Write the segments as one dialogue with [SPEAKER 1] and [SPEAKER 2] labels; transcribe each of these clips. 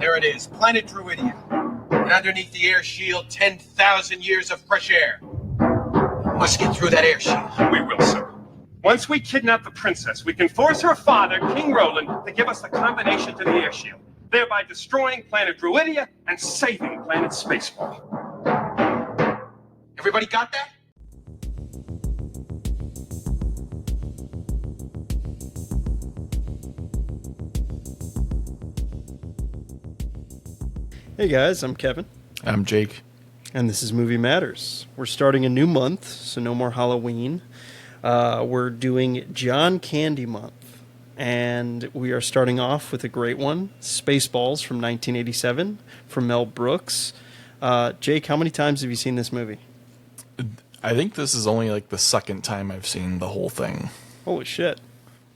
[SPEAKER 1] There it is, planet Druidia. And underneath the air shield, 10,000 years of fresh air. Must get through that air shield.
[SPEAKER 2] We will, sir. Once we kidnap the princess, we can force her father, King Roland, to give us the combination to the air shield, thereby destroying planet Druidia and saving planet Spaceball.
[SPEAKER 1] Everybody got that?
[SPEAKER 3] Hey guys, I'm Kevin.
[SPEAKER 4] I'm Jake.
[SPEAKER 3] And this is Movie Matters. We're starting a new month, so no more Halloween. We're doing John Candy Month. And we are starting off with a great one, Spaceballs from 1987 from Mel Brooks. Jake, how many times have you seen this movie?
[SPEAKER 4] I think this is only like the second time I've seen the whole thing.
[SPEAKER 3] Holy shit.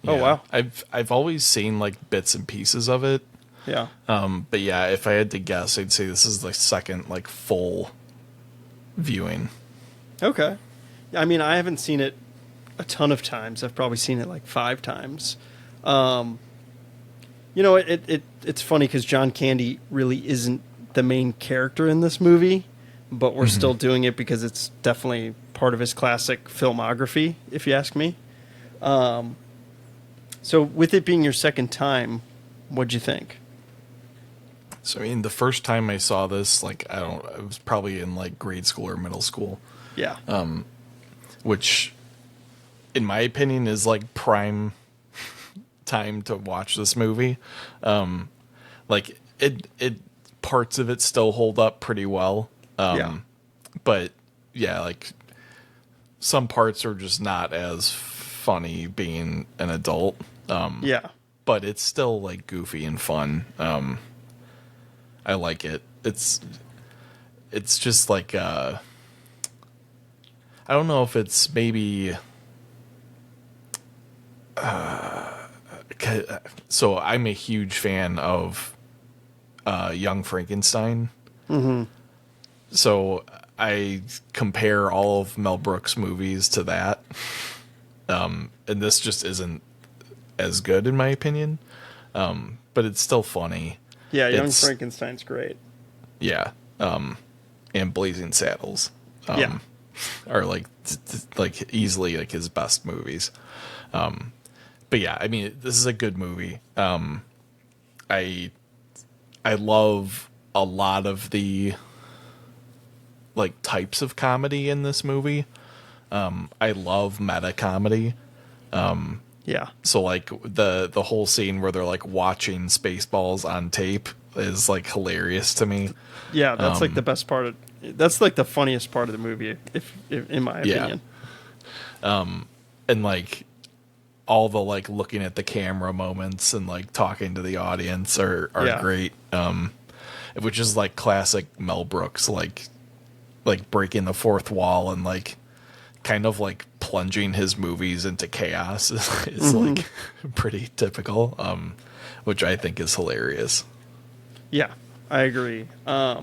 [SPEAKER 4] Yeah.
[SPEAKER 3] Oh, wow.
[SPEAKER 4] I've always seen like bits and pieces of it.
[SPEAKER 3] Yeah.
[SPEAKER 4] But yeah, if I had to guess, I'd say this is the second like full viewing. Okay.
[SPEAKER 3] I mean, I haven't seen it a ton of times. I've probably seen it like 5 times. You know, it's funny because John Candy really isn't the main character in this movie, but we're still doing it because it's definitely part of his classic filmography, if you ask me. So with it being your second time, what'd you think?
[SPEAKER 4] So, I mean, the first time I saw this, like, I was probably in like grade school or middle school.
[SPEAKER 3] Yeah.
[SPEAKER 4] Which, in my opinion, is like prime time to watch this movie. Like it parts of it still hold up pretty well.
[SPEAKER 3] Yeah.
[SPEAKER 4] But yeah, like some parts are just not as funny being an adult.
[SPEAKER 3] Yeah.
[SPEAKER 4] But it's still like goofy and fun. I like it. It's just like I don't know if it's maybe so I'm a huge fan of Young Frankenstein.
[SPEAKER 3] Mm-hmm.
[SPEAKER 4] So I compare all of Mel Brooks movies to that. And this just isn't as good in my opinion. But it's still funny.
[SPEAKER 3] Yeah, Young Frankenstein's great.
[SPEAKER 4] Yeah. And Blazing Saddles.
[SPEAKER 3] Yeah.
[SPEAKER 4] Are like easily like his best movies. But yeah, I mean, this is a good movie. I love a lot of the like types of comedy in this movie. I love meta comedy.
[SPEAKER 3] Yeah.
[SPEAKER 4] So like the whole scene where they're like watching Spaceballs on tape is like hilarious to me.
[SPEAKER 3] Yeah, that's like the best part of. That's like the funniest part of the movie, if in my opinion.
[SPEAKER 4] Yeah. And like all the like looking at the camera moments and like talking to the audience are great. Which is like classic Mel Brooks, like breaking the fourth wall and like kind of like plunging his movies into chaos is like pretty typical, which I think is hilarious.
[SPEAKER 3] Yeah, I agree. Yeah,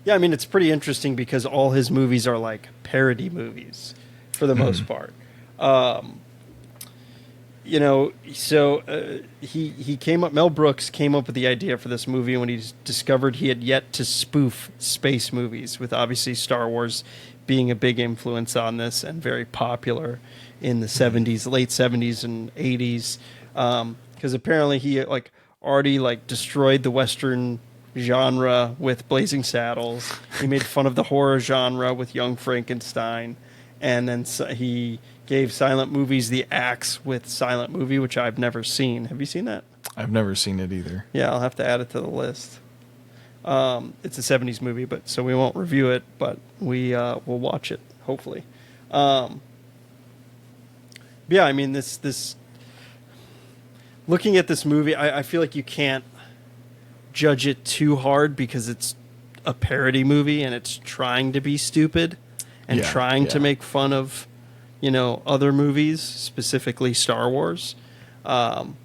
[SPEAKER 3] I mean, it's pretty interesting because all his movies are like parody movies for the most part. You know, so he came up, Mel Brooks came up with the idea for this movie when he discovered he had yet to spoof space movies, with obviously Star Wars being a big influence on this and very popular in the 70s, late 70s and 80s. Because apparently he like already like destroyed the Western genre with Blazing Saddles. He made fun of the horror genre with Young Frankenstein. And then he gave silent movies the axe with Silent Movie, which I've never seen. Have you seen that?
[SPEAKER 4] I've never seen it either.
[SPEAKER 3] Yeah, I'll have to add it to the list. It's a 70s movie, but so we won't review it, but we'll watch it, hopefully. Yeah, I mean, this looking at this movie, I feel like you can't judge it too hard because it's a parody movie and it's trying to be stupid and trying to make fun of, you know, other movies, specifically Star Wars. Because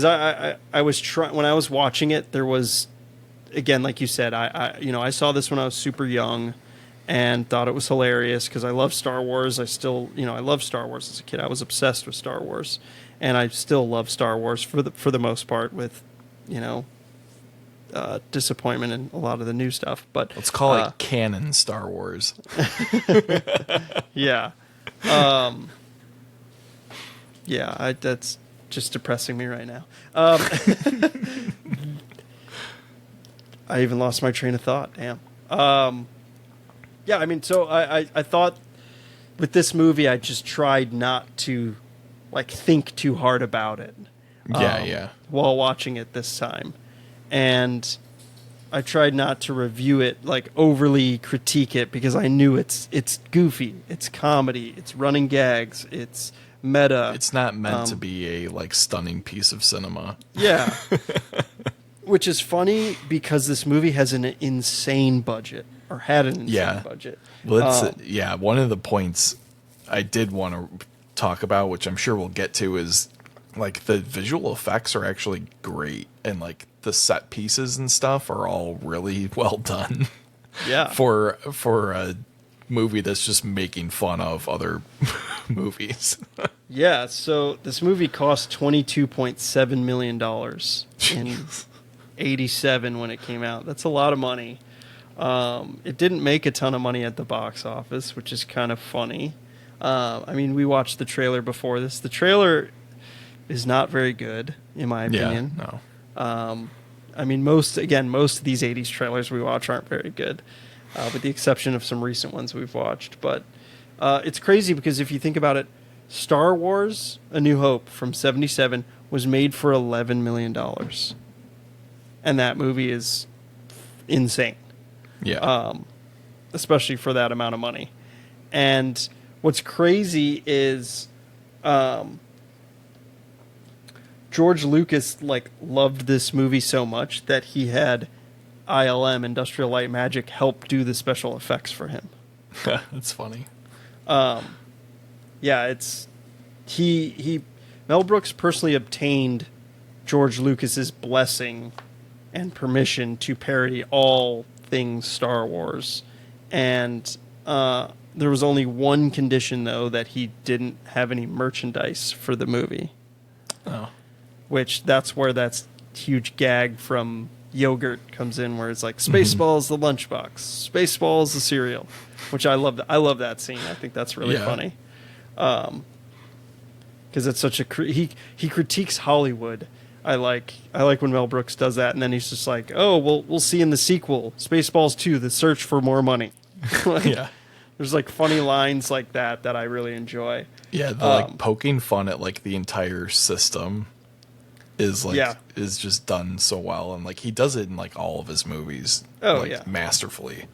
[SPEAKER 3] I was when I was watching it, there was, again, like you said, I saw this when I was super young and thought it was hilarious because I love Star Wars. I still, I love Star Wars as a kid. I was obsessed with Star Wars, and I still love Star Wars for the most part with, disappointment in a lot of the new stuff. But
[SPEAKER 4] Let's call it canon Star Wars.
[SPEAKER 3] yeah. That's just depressing me right now. I even lost my train of thought. Damn. So I thought with this movie, I just tried not to think too hard about it. While watching it this time. And I tried not to review it, overly critique it, because I knew it's goofy, it's comedy, it's running gags, it's meta.
[SPEAKER 4] It's not meant to be a stunning piece of cinema.
[SPEAKER 3] Yeah. Which is funny because this movie has an insane budget, or had an insane budget.
[SPEAKER 4] Well, one of the points I did want to talk about, which I'm sure we'll get to, is the visual effects are actually great, and the set pieces and stuff are all really well done.
[SPEAKER 3] Yeah.
[SPEAKER 4] For a movie that's just making fun of other movies.
[SPEAKER 3] Yeah, so this movie cost $22.7 million in 87 when it came out. That's a lot of money. It didn't make a ton of money at the box office, which is kind of funny. We watched the trailer before this. The trailer is not very good, in my opinion.
[SPEAKER 4] Yeah, no.
[SPEAKER 3] Most of these 80s trailers we watch aren't very good, with the exception of some recent ones we've watched. But it's crazy because if you think about it, Star Wars A New Hope from 77 was made for $11 million. And that movie is insane.
[SPEAKER 4] Yeah.
[SPEAKER 3] Especially for that amount of money. And what's crazy is George Lucas loved this movie so much that he had ILM, Industrial Light Magic, help do the special effects for him.
[SPEAKER 4] That's funny.
[SPEAKER 3] Mel Brooks personally obtained George Lucas's blessing and permission to parody all things Star Wars. And there was only one condition, though, that he didn't have any merchandise for the movie.
[SPEAKER 4] Oh.
[SPEAKER 3] Which that's where that huge gag from Yogurt comes in, where it's Spaceballs the lunchbox, Spaceballs the cereal, which I love. I love that scene. I think that's really funny. Because it's such he critiques Hollywood. I like when Mel Brooks does that, and then he's just like, "Oh, we'll see in the sequel, Spaceballs 2: The Search for More Money." There's funny lines like that I really enjoy.
[SPEAKER 4] Yeah, the poking fun at the entire system is is just done so well, and he does it in all of his movies. Masterfully.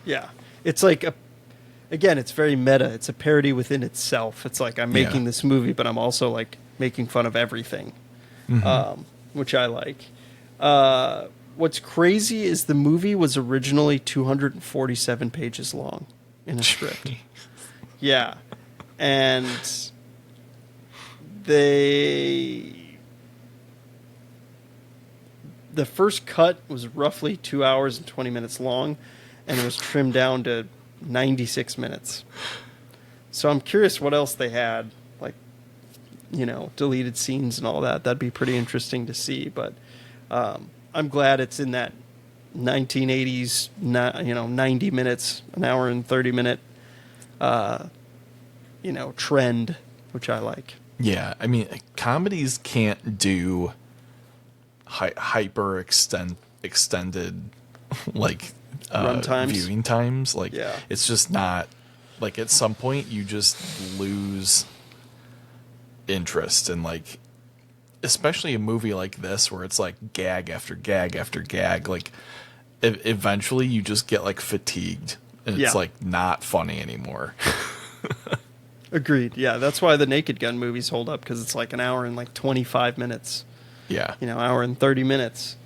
[SPEAKER 4] Yeah,
[SPEAKER 3] it's again, it's very meta. It's a parody within itself. It's I'm making this movie, but I'm also making fun of everything, which I like. What's crazy is the movie was originally 247 pages long in a script. Yeah, and the first cut was roughly 2 hours and 20 minutes long, and it was trimmed down to 96 minutes. So I'm curious what else they had, deleted scenes and all that. That'd be pretty interesting to see. But I'm glad it's in that 1980s, 90 minutes, an hour and 30 minute, trend, which I like.
[SPEAKER 4] Yeah, comedies can't do hyper extended
[SPEAKER 3] run times,
[SPEAKER 4] viewing times. It's just not at some point you just lose interest in especially a movie like this where it's gag after gag after gag. Eventually you just get fatigued and it's not funny anymore.
[SPEAKER 3] Agreed. Yeah, that's why the Naked Gun movies hold up, because it's an hour and 25 minutes.
[SPEAKER 4] Yeah.
[SPEAKER 3] Hour and 30 minutes.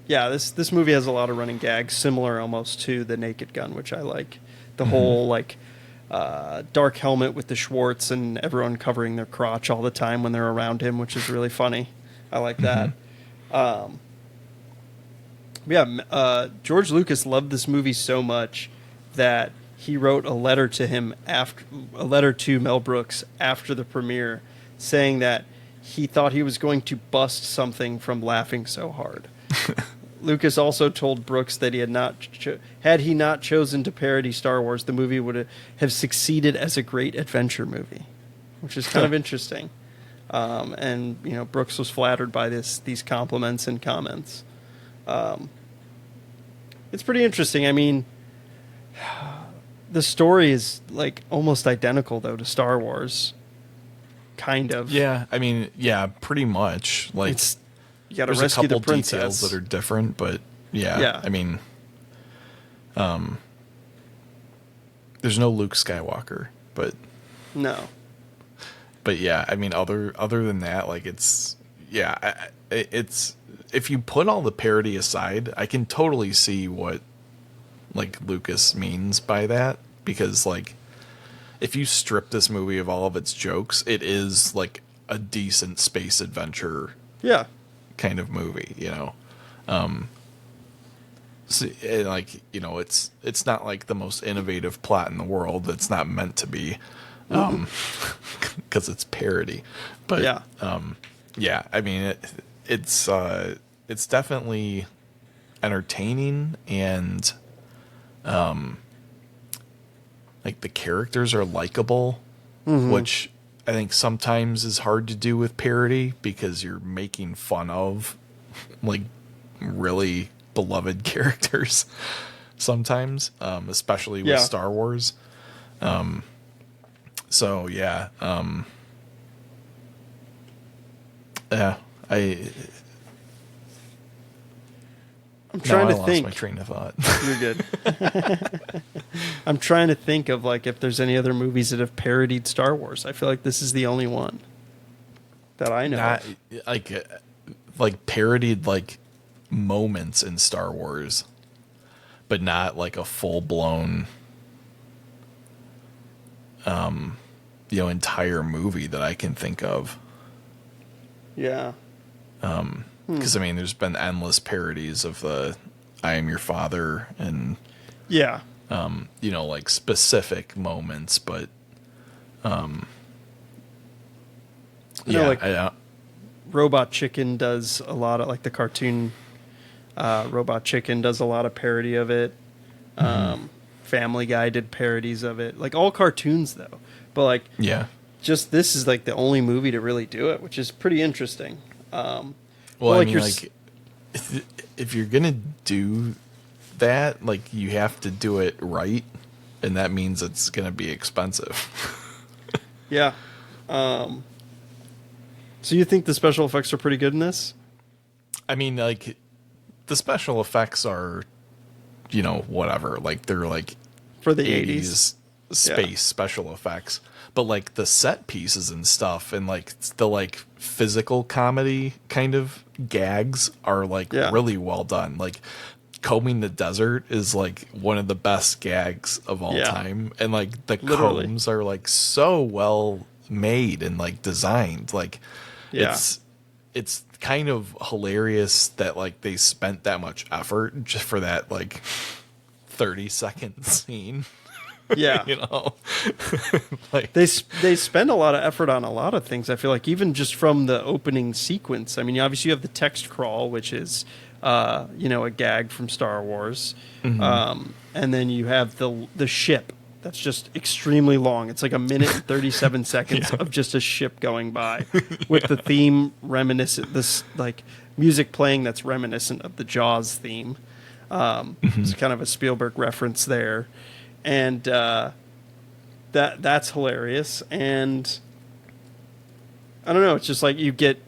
[SPEAKER 3] This movie has a lot of running gags, similar almost to The Naked Gun, which I like. The whole, dark helmet with the Schwartz and everyone covering their crotch all the time when they're around him, which is really funny. I like that. George Lucas loved this movie so much that he wrote a letter to Mel Brooks after the premiere, saying that he thought he was going to bust something from laughing so hard. Lucas also told Brooks that he had he not chosen to parody Star Wars, the movie would have succeeded as a great adventure movie, which is kind of interesting. And Brooks was flattered by these compliments and comments. It's pretty interesting. I mean, the story is like almost identical though to Star Wars. Kind of.
[SPEAKER 4] Yeah, I mean, yeah, pretty much. Like,
[SPEAKER 3] you got to
[SPEAKER 4] there's
[SPEAKER 3] rescue
[SPEAKER 4] a couple
[SPEAKER 3] the princess.
[SPEAKER 4] details that are different, but yeah. I mean, there's no Luke Skywalker, but
[SPEAKER 3] no.
[SPEAKER 4] But yeah, I mean, other than that, like it's if you put all the parody aside, I can totally see what like Lucas means by that, because like if you strip this movie of all of its jokes, it is like a decent space adventure kind of movie, so, like, it's not like the most innovative plot in the world. It's not meant to be, because it's parody. But I mean, it's definitely entertaining, and like the characters are likable, which I think sometimes is hard to do with parody, because you're making fun of like really beloved characters sometimes, especially with Star Wars. So yeah, I'm
[SPEAKER 3] trying to
[SPEAKER 4] lost
[SPEAKER 3] think.
[SPEAKER 4] My train of thought.
[SPEAKER 3] You're good. I'm trying to think of like if there's any other movies that have parodied Star Wars. I feel like this is the only one that I know.
[SPEAKER 4] Not like parodied like moments in Star Wars, but not like a full blown entire movie that I can think of.
[SPEAKER 3] Yeah.
[SPEAKER 4] Because I mean, there's been endless parodies of the "I Am Your Father" and like specific moments, but
[SPEAKER 3] Robot Chicken does a lot of like the cartoon. Robot Chicken does a lot of parody of it. Family Guy did parodies of it, like all cartoons though. But like, just this is like the only movie to really do it, which is pretty interesting.
[SPEAKER 4] Well, I mean, like, if you're gonna do that, like, you have to do it right, and that means it's gonna be expensive.
[SPEAKER 3] Yeah. So you think the special effects are pretty good in this? I
[SPEAKER 4] mean, like, the special effects are, whatever. Like, they're like
[SPEAKER 3] for the 80s
[SPEAKER 4] space special effects. But like the set pieces and stuff, and like the like physical comedy kind of gags are like really well done. Like combing the desert is like one of the best gags of all time, and like the combs are like so well made and like designed. Like it's kind of hilarious that like they spent that much effort just for that like 30-second scene.
[SPEAKER 3] Yeah.
[SPEAKER 4] Like
[SPEAKER 3] they spend a lot of effort on a lot of things. I feel like even just from the opening sequence. I mean, obviously you have the text crawl, which is a gag from Star Wars, and then you have the ship that's just extremely long. It's like 1 minute and 37 seconds of just a ship going by with the theme reminiscent, this like music playing that's reminiscent of the Jaws theme. It's kind of a Spielberg reference there. And that's hilarious. And I don't know, it's just like you get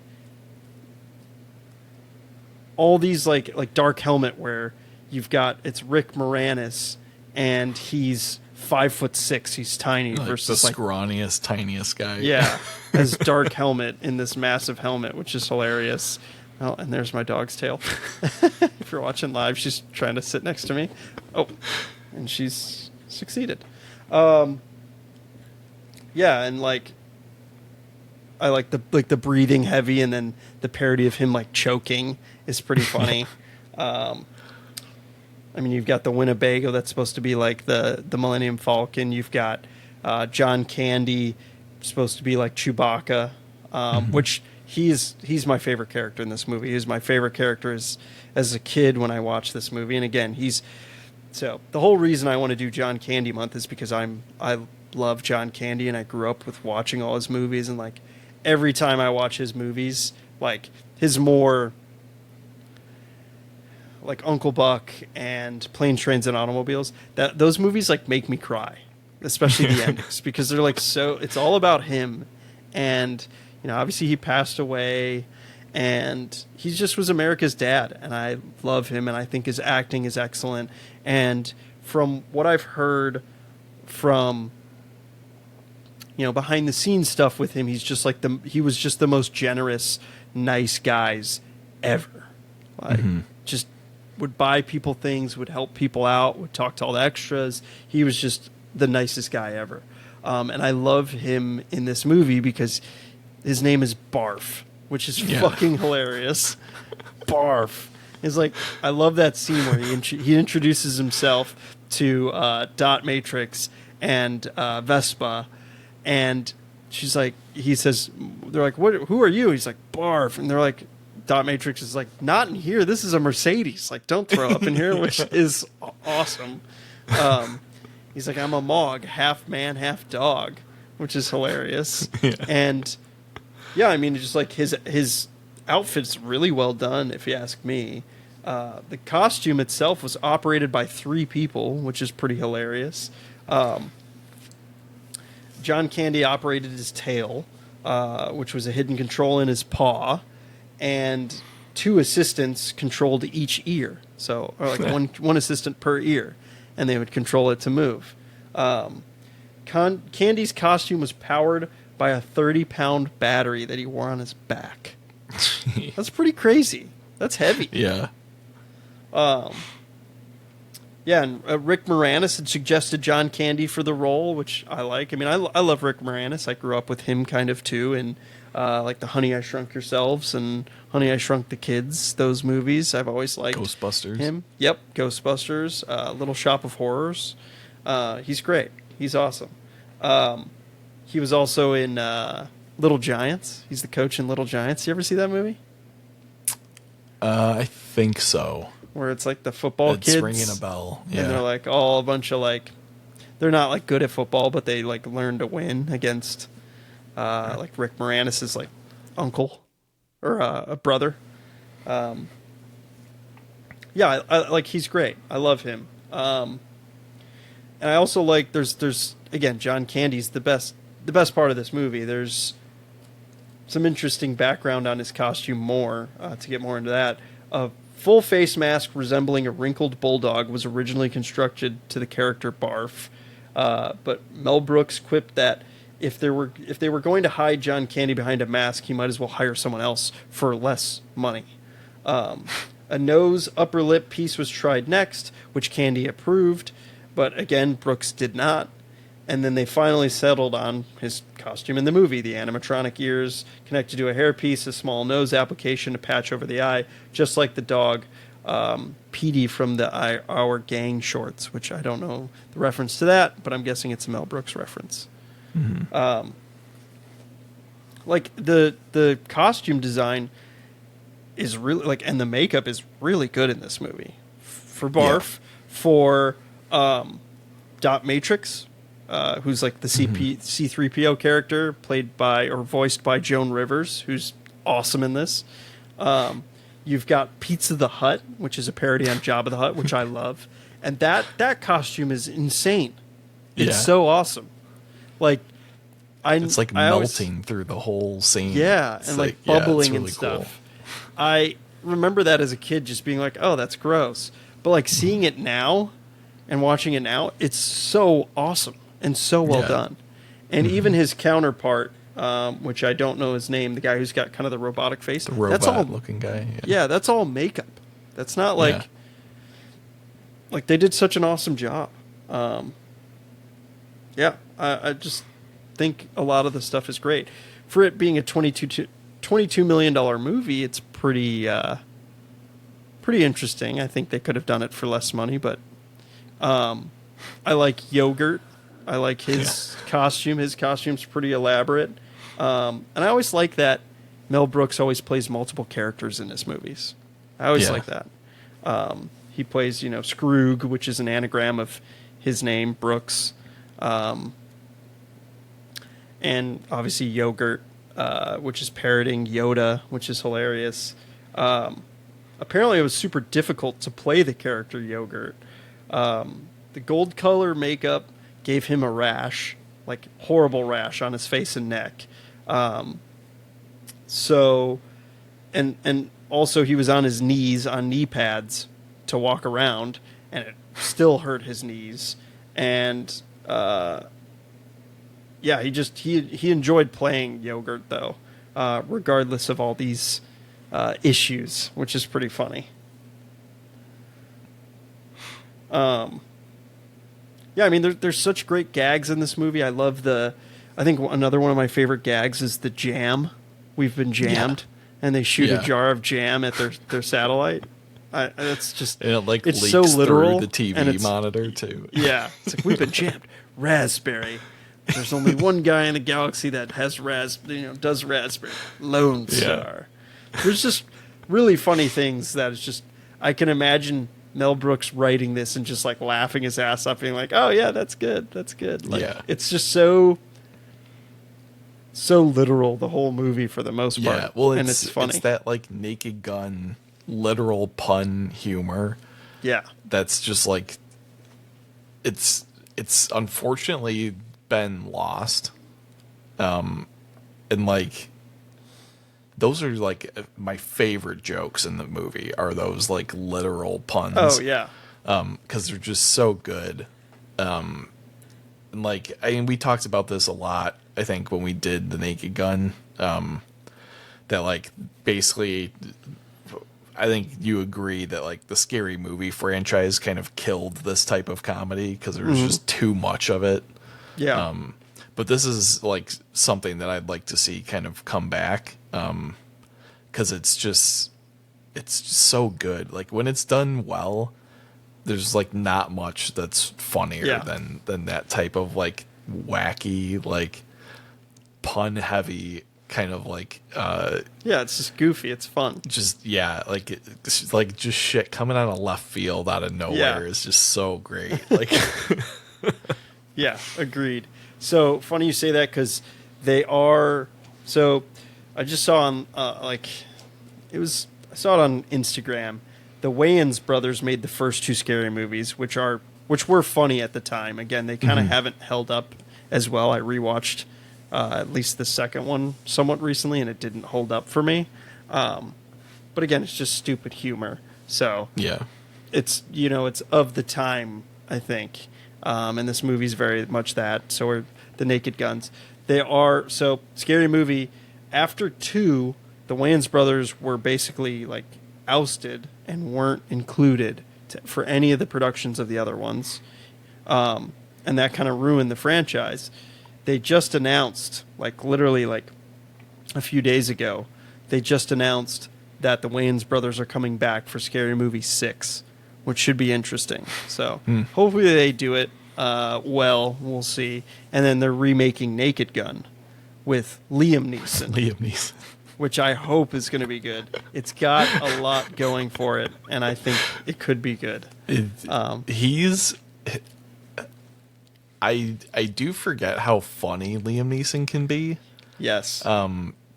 [SPEAKER 3] all these like Dark Helmet where you've got it's Rick Moranis and he's 5'6", he's tiny,
[SPEAKER 4] like
[SPEAKER 3] versus
[SPEAKER 4] the scrawniest, tiniest guy.
[SPEAKER 3] Yeah, as Dark Helmet in this massive helmet, which is hilarious. Oh, and there's my dog's tail. If you're watching live, she's trying to sit next to me. Oh, and she's succeeded. And like I like the breathing heavy, and then the parody of him like choking is pretty funny. I mean, you've got the Winnebago that's supposed to be like the Millennium Falcon. You've got John Candy supposed to be like Chewbacca, which he's my favorite character in this movie. He's my favorite character as a kid when I watched this movie. And again, so the whole reason I want to do John Candy Month is because I love John Candy and I grew up with watching all his movies, and like every time I watch his movies, like his more like Uncle Buck and Planes, Trains, and Automobiles, those movies like make me cry, especially the endings, because they're like it's all about him. And obviously he passed away, and he just was America's dad, and I love him, and I think his acting is excellent. And from what I've heard from behind the scenes stuff with him, he's just like he was just the most generous, nice guys ever. Like just would buy people things, would help people out, would talk to all the extras. He was just the nicest guy ever. And I love him in this movie because his name is Barf, which is fucking hilarious. Barf. It's like, I love that scene where he introduces himself to Dot Matrix and Vespa, and she's like, they're like, who are you? He's like, Barf. And they're like, Dot Matrix is like, not in here. This is a Mercedes. Like, don't throw up in here, which is awesome. He's like, I'm a Mog, half man, half dog, which is hilarious. Yeah. And yeah, I mean, just like his outfit's really well done, if you ask me. The costume itself was operated by 3 people, which is pretty hilarious. John Candy operated his tail, which was a hidden control in his paw, and 2 assistants controlled each ear. So, or like one assistant per ear, and they would control it to move. Candy's costume was powered by a 30-pound battery that he wore on his back. That's pretty crazy. That's heavy.
[SPEAKER 4] Yeah.
[SPEAKER 3] Yeah, and Rick Moranis had suggested John Candy for the role, which I like. I mean, I love Rick Moranis. I grew up with him kind of too, and like the Honey I Shrunk Yourselves and Honey I Shrunk the Kids, those movies. I've always liked
[SPEAKER 4] Ghostbusters.
[SPEAKER 3] him. Yep, Ghostbusters, Little Shop of Horrors. He's great. He's awesome. He was also in Little Giants. He's the coach in Little Giants. You ever see that movie?
[SPEAKER 4] I think so.
[SPEAKER 3] Where it's like the football
[SPEAKER 4] it's
[SPEAKER 3] kids.
[SPEAKER 4] Ringing a bell. Yeah.
[SPEAKER 3] And they're like all a bunch of like, they're not like good at football, but they like learn to win against like Rick Moranis' like uncle or a brother. Yeah, I like, he's great. I love him. And I also like there's again, John Candy's the best part of this movie. There's some interesting background on his costume to get more into that. A full face mask resembling a wrinkled bulldog was originally constructed to the character Barf. But Mel Brooks quipped that if they were going to hide John Candy behind a mask, he might as well hire someone else for less money. A nose, upper lip piece was tried next, which Candy approved, but again, Brooks did not. And then they finally settled on his costume in the movie, the animatronic ears connected to a hairpiece, a small nose application, a patch over the eye, just like the dog, Petey from Our Gang shorts, which I don't know the reference to that, but I'm guessing it's a Mel Brooks reference. Mm-hmm. Like the costume design is really like, and the makeup is really good in this movie. For Barf, for Dot Matrix, who's like the C3PO character, played by or voiced by Joan Rivers, who's awesome in this. You've got Pizza the Hut, which is a parody on Jabba the Hutt, which I love. And that costume is insane. It's so awesome. Like,
[SPEAKER 4] it's like melting through the whole scene.
[SPEAKER 3] Yeah,
[SPEAKER 4] it's
[SPEAKER 3] and like bubbling really and stuff.
[SPEAKER 4] Cool.
[SPEAKER 3] I remember that as a kid, just being like, "Oh, that's gross." But like seeing it now and watching it now, it's so awesome and so well done. And even his counterpart, which I don't know his name, the guy who's got kind of the robotic face,
[SPEAKER 4] the robot-looking guy.
[SPEAKER 3] Yeah, that's all makeup. That's not like like they did such an awesome job. I just think a lot of the stuff is great. For it being a $22 million movie, it's pretty interesting. I think they could have done it for less money, but I like Yogurt. I like his costume. His costume's pretty elaborate. And I always like that Mel Brooks always plays multiple characters in his movies. I always like that. He plays, Scroog, which is an anagram of his name, Brooks. And obviously Yogurt, which is parroting Yoda, which is hilarious. Apparently it was super difficult to play the character Yogurt. The gold color makeup gave him a rash, like horrible rash on his face and neck. So, and also he was on his knees on knee pads to walk around, and it still hurt his knees. And he enjoyed playing Yogurt though, regardless of all these issues, which is pretty funny. There's such great gags in this movie. I think another one of my favorite gags is the jam. We've been jammed, and they shoot a jar of jam at their satellite. It's just,
[SPEAKER 4] and it
[SPEAKER 3] it's
[SPEAKER 4] leaks
[SPEAKER 3] so literal
[SPEAKER 4] through the TV monitor too.
[SPEAKER 3] Yeah, it's like, we've been jammed. Raspberry. There's only one guy in the galaxy that has does raspberry. Lone Star. There's just really funny things that it's just, I can imagine Mel Brooks writing this and just like laughing his ass off, being like, "Oh yeah, that's good, that's good." Like, it's just so literal, the whole movie for the most part.
[SPEAKER 4] Yeah, well,
[SPEAKER 3] and it's funny.
[SPEAKER 4] It's that like Naked Gun literal pun humor.
[SPEAKER 3] Yeah,
[SPEAKER 4] that's just like it's unfortunately been lost. And like those are like my favorite jokes in the movie are those like literal puns.
[SPEAKER 3] Oh yeah.
[SPEAKER 4] Because they're just so good. And like, we talked about this a lot, I think, when we did the Naked Gun. That like basically, I think you agree that like the Scary Movie franchise kind of killed this type of comedy because there was just too much of it.
[SPEAKER 3] Yeah.
[SPEAKER 4] But this is like something that I'd like to see kind of come back. Because it's just so good. Like when it's done well, there's like not much that's funnier than that type of like wacky, like pun heavy kind of like
[SPEAKER 3] it's just goofy, it's fun.
[SPEAKER 4] Just like just shit coming out of left field out of nowhere is just so great. Like
[SPEAKER 3] yeah, agreed. So funny you say that because they are. So I just saw on I saw it on Instagram. The Wayans brothers made the first two Scary Movies, which were funny at the time. Again, they kind of haven't held up as well. I rewatched at least the second one somewhat recently, and it didn't hold up for me. But again, it's just stupid humor. So
[SPEAKER 4] yeah,
[SPEAKER 3] it's it's of the time, I think. And this movie's very much that. So are the Naked Guns. They are so Scary Movie. After 2, the Wayans brothers were basically like ousted and weren't included for any of the productions of the other ones, and that kind of ruined the franchise. They just announced, like literally like a few days ago, they just announced that the Wayans brothers are coming back for Scary Movie 6, which should be interesting. So hopefully they do it well. We'll see. And then they're remaking Naked Gun with Liam Neeson. Which I hope is going to be good. It's got a lot going for it, and I think it could be good.
[SPEAKER 4] I do forget how funny Liam Neeson can be.
[SPEAKER 3] Yes.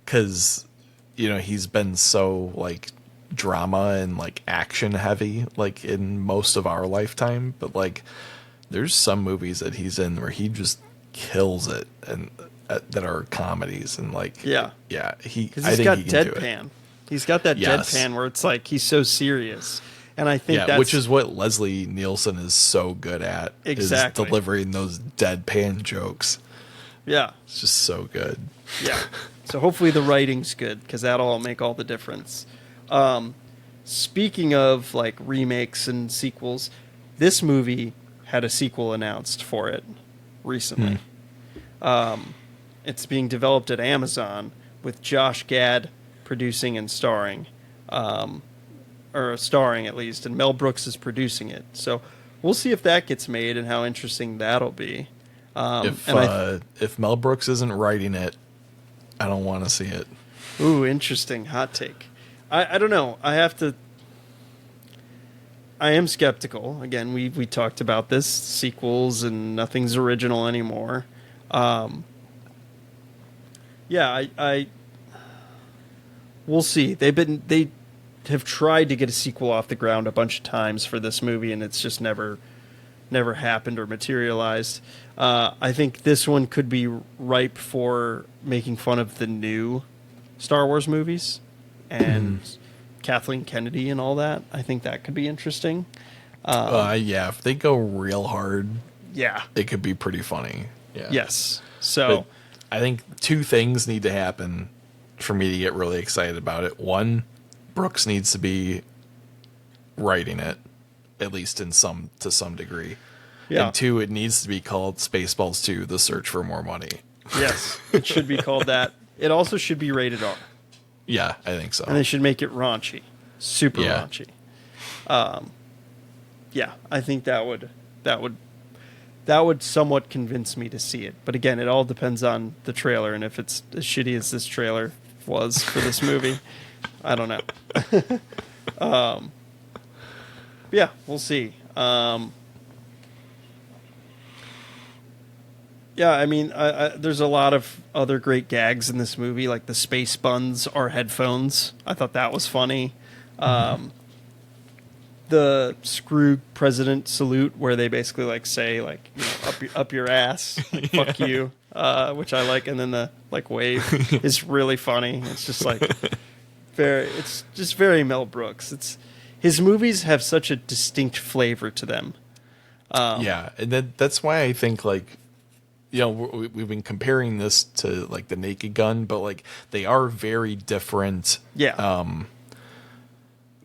[SPEAKER 4] Because he's been so like drama and like action heavy like in most of our lifetime, but like there's some movies that he's in where he just kills it and. That are comedies and like
[SPEAKER 3] he's
[SPEAKER 4] got
[SPEAKER 3] deadpan. He's got that deadpan where it's like he's so serious, and I think that's
[SPEAKER 4] which is what Leslie Nielsen is so good at.
[SPEAKER 3] Exactly,
[SPEAKER 4] is delivering those deadpan jokes.
[SPEAKER 3] Yeah,
[SPEAKER 4] it's just so good.
[SPEAKER 3] Yeah, so hopefully the writing's good because that'll make all the difference. Speaking of like remakes and sequels, this movie had a sequel announced for it recently. It's being developed at Amazon with Josh Gad producing and starring, or starring at least, and Mel Brooks is producing it. So we'll see if that gets made and how interesting that'll be.
[SPEAKER 4] If Mel Brooks isn't writing it, I don't want to see it.
[SPEAKER 3] Ooh, interesting hot take. I don't know. I am skeptical. Again, we talked about this, sequels and nothing's original anymore. Yeah, I we'll see. They have tried to get a sequel off the ground a bunch of times for this movie, and it's just never happened or materialized. I think this one could be ripe for making fun of the new Star Wars movies and Kathleen Kennedy and all that. I think that could be interesting.
[SPEAKER 4] Yeah, if they go real hard,
[SPEAKER 3] Yeah.
[SPEAKER 4] it could be pretty funny. Yeah.
[SPEAKER 3] Yes. So
[SPEAKER 4] But I think two things need to happen for me to get really excited about it. One, Brooks needs to be writing it, at least to some degree.
[SPEAKER 3] Yeah.
[SPEAKER 4] And two, it needs to be called Spaceballs 2: The Search for More Money.
[SPEAKER 3] yes, it should be called that. It also should be rated R.
[SPEAKER 4] Yeah, I think so.
[SPEAKER 3] And they should make it raunchy. Super
[SPEAKER 4] Yeah.
[SPEAKER 3] raunchy. Yeah, I think that would somewhat convince me to see it. But again, it all depends on the trailer, and if it's as shitty as this trailer was for this movie, I don't know. Yeah, we'll see. Yeah, I mean, there's a lot of other great gags in this movie, like the space buns are headphones. I thought that was funny. The screw president salute, where they basically like say like, you know, up your ass, like, fuck you, which I like, and then the like wave is really funny. It's just like it's just very Mel Brooks. His movies have such a distinct flavor to them.
[SPEAKER 4] Yeah, and that's why I think, like, you know, we've been comparing this to like the Naked Gun, but like they are very different.
[SPEAKER 3] Yeah.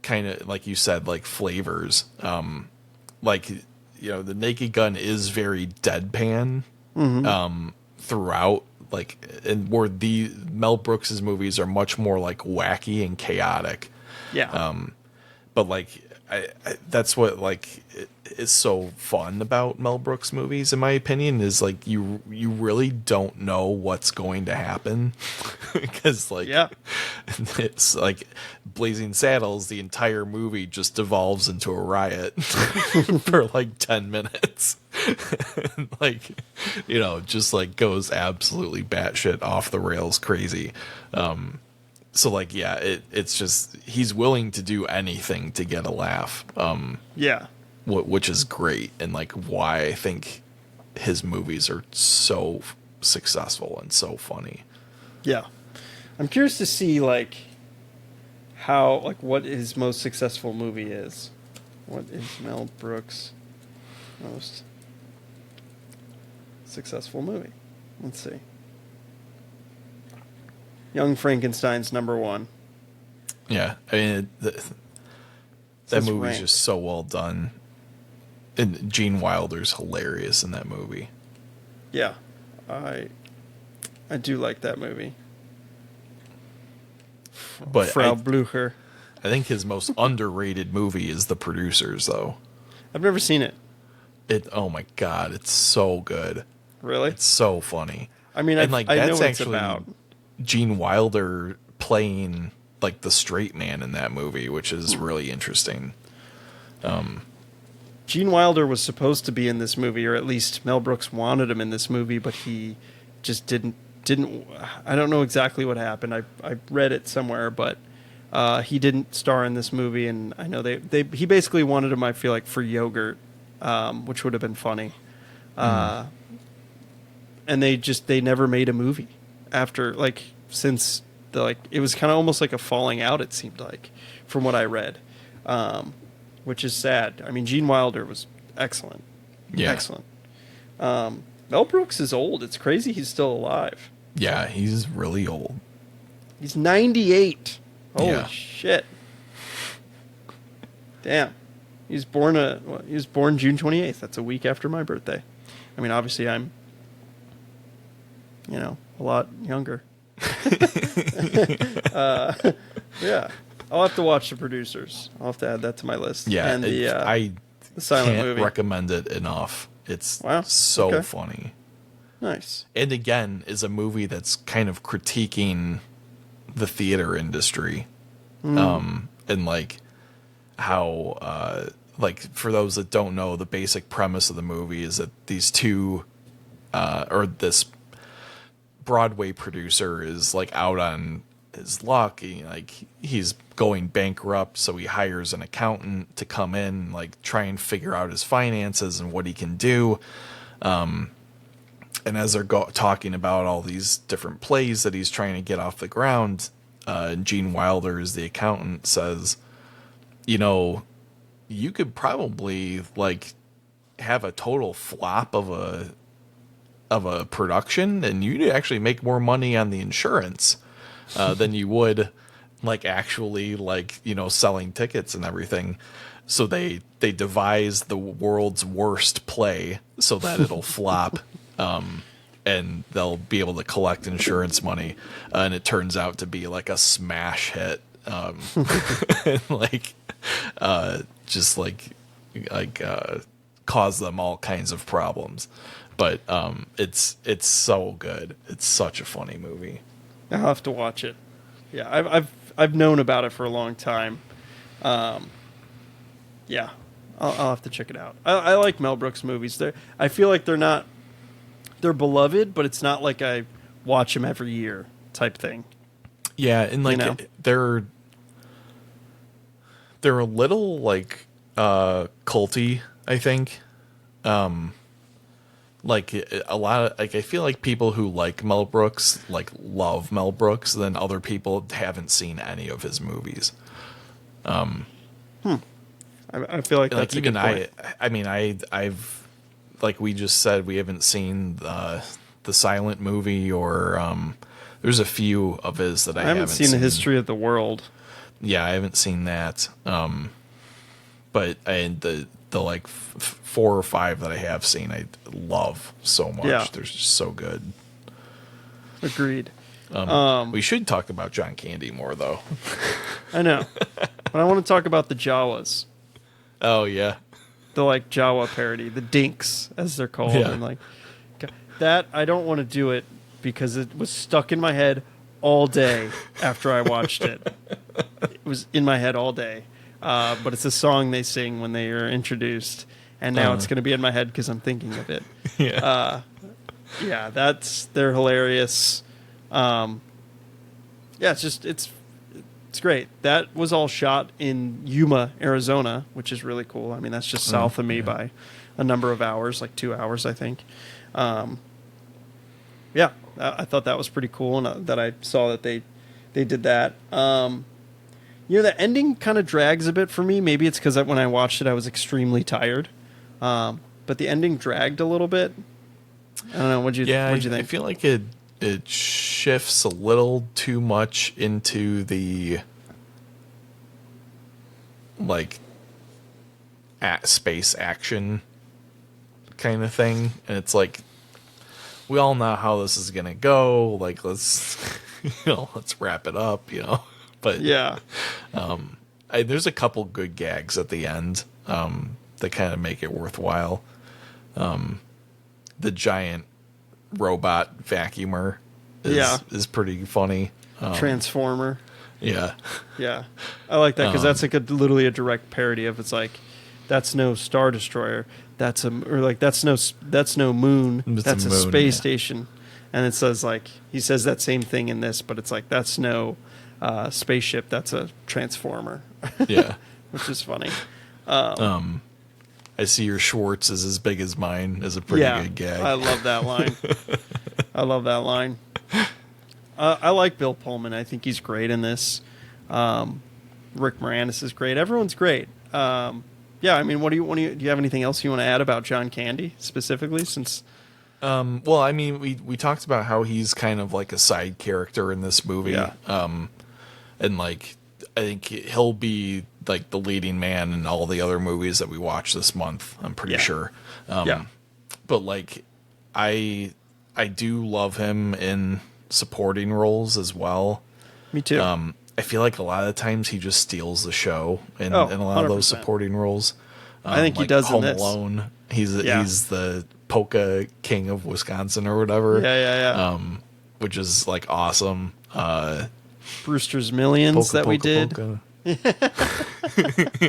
[SPEAKER 4] Kind of like you said, like flavors. Like, you know, the Naked Gun is very deadpan throughout. Like, and where the Mel Brooks's movies are much more like wacky and chaotic.
[SPEAKER 3] Yeah.
[SPEAKER 4] But like that's what like is so fun about Mel Brooks movies, in my opinion, is like you really don't know what's going to happen because like it's like Blazing Saddles, the entire movie just devolves into a riot for like 10 minutes. And, like, you know, just like goes absolutely batshit off the rails crazy. So like, yeah, it's just, he's willing to do anything to get a laugh.
[SPEAKER 3] Yeah.
[SPEAKER 4] Which is great, and like why I think his movies are so successful and so funny.
[SPEAKER 3] Yeah. I'm curious to see like how, like, what his most successful movie is. What is Mel Brooks' most successful movie? Let's see. Young Frankenstein's number one.
[SPEAKER 4] Yeah, I mean, that
[SPEAKER 3] Says
[SPEAKER 4] movie's
[SPEAKER 3] rank.
[SPEAKER 4] just so well done. And Gene Wilder's hilarious in that movie.
[SPEAKER 3] Yeah. I do like that movie.
[SPEAKER 4] But
[SPEAKER 3] Frau
[SPEAKER 4] I
[SPEAKER 3] Blücher.
[SPEAKER 4] think his most underrated movie is The Producers, though.
[SPEAKER 3] I've never seen it.
[SPEAKER 4] Oh my god, it's so good.
[SPEAKER 3] Really?
[SPEAKER 4] It's so funny.
[SPEAKER 3] I mean,
[SPEAKER 4] and like
[SPEAKER 3] I know
[SPEAKER 4] that's
[SPEAKER 3] what it's
[SPEAKER 4] actually
[SPEAKER 3] about.
[SPEAKER 4] Gene Wilder playing like the straight man in that movie, which is really interesting.
[SPEAKER 3] Gene Wilder was supposed to be in this movie, or at least Mel Brooks wanted him in this movie, but he just didn't. I don't know exactly what happened. I read it somewhere, but he didn't star in this movie, and I know he basically wanted him, I feel like, for Yogurt, which would have been funny. And they never made a movie after, like, since it was kind of almost like a falling out, it seemed like, from what I read. Which is sad. I mean, Gene Wilder was excellent.
[SPEAKER 4] Yeah.
[SPEAKER 3] Excellent. Mel Brooks is old. It's crazy he's still alive.
[SPEAKER 4] Yeah, he's really old.
[SPEAKER 3] He's 98. Holy
[SPEAKER 4] Yeah.
[SPEAKER 3] shit. Damn. He was born June 28th. That's a week after my birthday. I mean, obviously I'm, a lot younger. Yeah. I'll have to watch The Producers. I'll have to add that to my list.
[SPEAKER 4] Yeah,
[SPEAKER 3] and
[SPEAKER 4] I
[SPEAKER 3] the silent
[SPEAKER 4] can't
[SPEAKER 3] movie.
[SPEAKER 4] recommend it enough. It's
[SPEAKER 3] Wow,
[SPEAKER 4] so
[SPEAKER 3] okay.
[SPEAKER 4] funny.
[SPEAKER 3] Nice.
[SPEAKER 4] And again, is a movie that's kind of critiquing the theater industry, and like how like for those that don't know, the basic premise of the movie is that these two or this Broadway producer is like out on his luck. He's going bankrupt, so he hires an accountant to come in, like try and figure out his finances and what he can do. And as they're talking about all these different plays that he's trying to get off the ground, Gene Wilder, as the accountant, says, you know, you could probably like have a total flop of a production, and you'd actually make more money on the insurance than you would like actually like, you know, selling tickets and everything. So they devise the world's worst play so that it'll flop, and they'll be able to collect insurance money. And it turns out to be like a smash hit, and like just like cause them all kinds of problems. But it's so good. It's such a funny movie.
[SPEAKER 3] I'll have to watch it. Yeah, I've known about it for a long time. Yeah, I'll have to check it out. I like Mel Brooks movies. I feel like they're beloved, but it's not like I watch them every year type thing.
[SPEAKER 4] Yeah, and like, you know? they're a little like culty, I think. Like a lot of, like, I feel like people who like Mel Brooks like love Mel Brooks, then other people haven't seen any of his movies.
[SPEAKER 3] I feel like that's like, a good point.
[SPEAKER 4] I mean, I've like we just said, we haven't seen the Silent movie, or there's a few of his that I haven't seen.
[SPEAKER 3] The History of the World.
[SPEAKER 4] Yeah, I haven't seen that. But the like 4 or 5 that I have seen, I love so much.
[SPEAKER 3] Yeah.
[SPEAKER 4] They're just so good.
[SPEAKER 3] Agreed.
[SPEAKER 4] We should talk about John Candy more, though.
[SPEAKER 3] I know, but I want to talk about the Jawas.
[SPEAKER 4] Oh yeah,
[SPEAKER 3] the like Jawa parody, the Dinks as they're called,
[SPEAKER 4] yeah.
[SPEAKER 3] And like that. I don't want to do it because it was stuck in my head all day after I watched it. It was in my head all day. But it's a song they sing when they are introduced, and now it's going to be in my head because I'm thinking of it.
[SPEAKER 4] Yeah,
[SPEAKER 3] yeah, they're hilarious. Yeah, it's great. That was all shot in Yuma, Arizona, which is really cool. I mean, that's just south of me by a number of hours, like 2 hours, I think. Yeah, I thought that was pretty cool, and that I saw that they did that. You know, the ending kind of drags a bit for me. Maybe it's because when I watched it, I was extremely tired. But the ending dragged a little bit. I don't know. What'd you think?
[SPEAKER 4] I feel like it shifts a little too much into the like space action kind of thing, and it's like, we all know how this is gonna go. Like, let's let's wrap it up. But
[SPEAKER 3] yeah,
[SPEAKER 4] there's a couple good gags at the end that kind of make it worthwhile. The giant robot vacuumer is pretty funny.
[SPEAKER 3] Transformer.
[SPEAKER 4] Yeah,
[SPEAKER 3] I like that because that's like literally a direct parody of, it's like, that's no Star Destroyer, that's no moon, that's a space station, and it says, like, he says that same thing in this, but it's like, that's no spaceship, that's a transformer.
[SPEAKER 4] Yeah,
[SPEAKER 3] which is funny.
[SPEAKER 4] I see your Schwartz is as big as mine is a pretty good gag.
[SPEAKER 3] I love that line. I like Bill Pullman. I think he's great in this. Rick Moranis is great. Everyone's great. Yeah, I mean, do you have anything else you want to add about John Candy specifically? Since
[SPEAKER 4] well, I mean, we talked about how he's kind of like a side character in this movie.
[SPEAKER 3] Yeah.
[SPEAKER 4] And like, I think he'll be like the leading man in all the other movies that we watch this month, I'm pretty sure. But like, I do love him in supporting roles as well.
[SPEAKER 3] Me too.
[SPEAKER 4] I feel like a lot of the times he just steals the show in a lot of those supporting roles.
[SPEAKER 3] I think he does
[SPEAKER 4] Home
[SPEAKER 3] in this.
[SPEAKER 4] Alone. He's the polka king of Wisconsin or whatever.
[SPEAKER 3] Yeah.
[SPEAKER 4] Which is like awesome.
[SPEAKER 3] Brewster's Millions
[SPEAKER 4] Polka,
[SPEAKER 3] that we
[SPEAKER 4] polka,
[SPEAKER 3] did.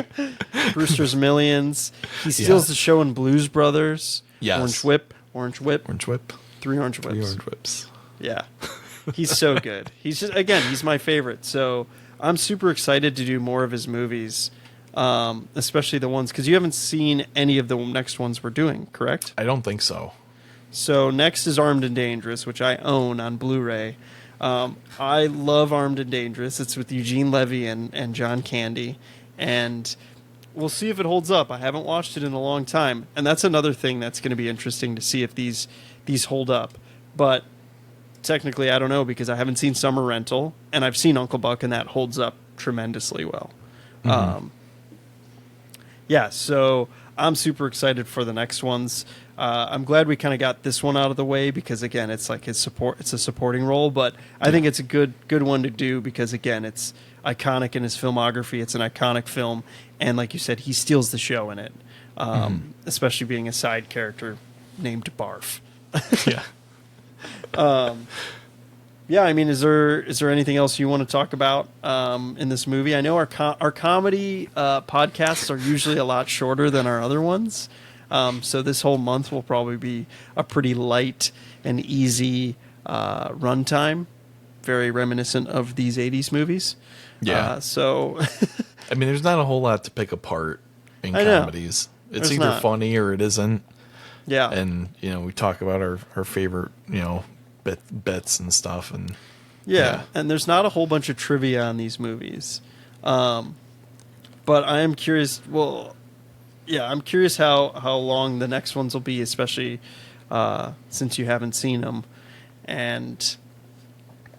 [SPEAKER 4] polka.
[SPEAKER 3] Brewster's Millions. He steals the show in Blues Brothers.
[SPEAKER 4] Yes.
[SPEAKER 3] Orange Whip. Orange Whip.
[SPEAKER 4] Orange Whip.
[SPEAKER 3] 3 Orange Whips.
[SPEAKER 4] 3 Orange Whips.
[SPEAKER 3] Yeah. He's so good. He's just, again, he's my favorite. So I'm super excited to do more of his movies, especially the ones, because you haven't seen any of the next ones we're doing, correct?
[SPEAKER 4] I don't think so.
[SPEAKER 3] So next is Armed and Dangerous, which I own on Blu-ray. I love Armed and Dangerous. It's with Eugene Levy and John Candy, and we'll see if it holds up. I haven't watched it in a long time, and that's another thing that's going to be interesting to see if these hold up. But technically, I don't know, because I haven't seen Summer Rental, and I've seen Uncle Buck, and that holds up tremendously well. Yeah, so I'm super excited for the next ones. I'm glad we kind of got this one out of the way, because again, it's like it's a supporting role, but I think it's a good one to do, because again, it's iconic in his filmography. It's an iconic film, and like you said, he steals the show in it, especially being a side character named Barf.
[SPEAKER 4] Yeah.
[SPEAKER 3] Yeah, I mean, is there anything else you want to talk about in this movie? I know our comedy podcasts are usually a lot shorter than our other ones, so this whole month will probably be a pretty light and easy runtime, very reminiscent of these 80s movies.
[SPEAKER 4] Yeah.
[SPEAKER 3] So,
[SPEAKER 4] I mean, there's not a whole lot to pick apart in comedies. It's
[SPEAKER 3] There's
[SPEAKER 4] either
[SPEAKER 3] not.
[SPEAKER 4] funny or it isn't.
[SPEAKER 3] yeah.
[SPEAKER 4] And, we talk about our favorite, bits and stuff. And
[SPEAKER 3] Yeah, and there's not a whole bunch of trivia on these movies. But I am curious, I'm curious how long the next ones will be, especially since you haven't seen them, and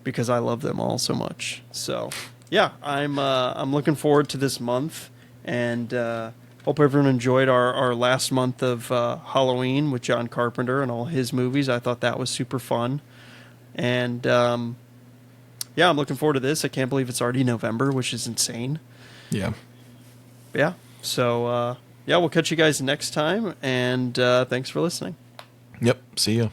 [SPEAKER 3] because I love them all so much. So, yeah, I'm looking forward to this month, and hope everyone enjoyed our last month of Halloween with John Carpenter and all his movies. I thought that was super fun. And, I'm looking forward to this. I can't believe it's already November, which is insane.
[SPEAKER 4] yeah.
[SPEAKER 3] Yeah. So, we'll catch you guys next time. And thanks for listening.
[SPEAKER 4] Yep. See ya.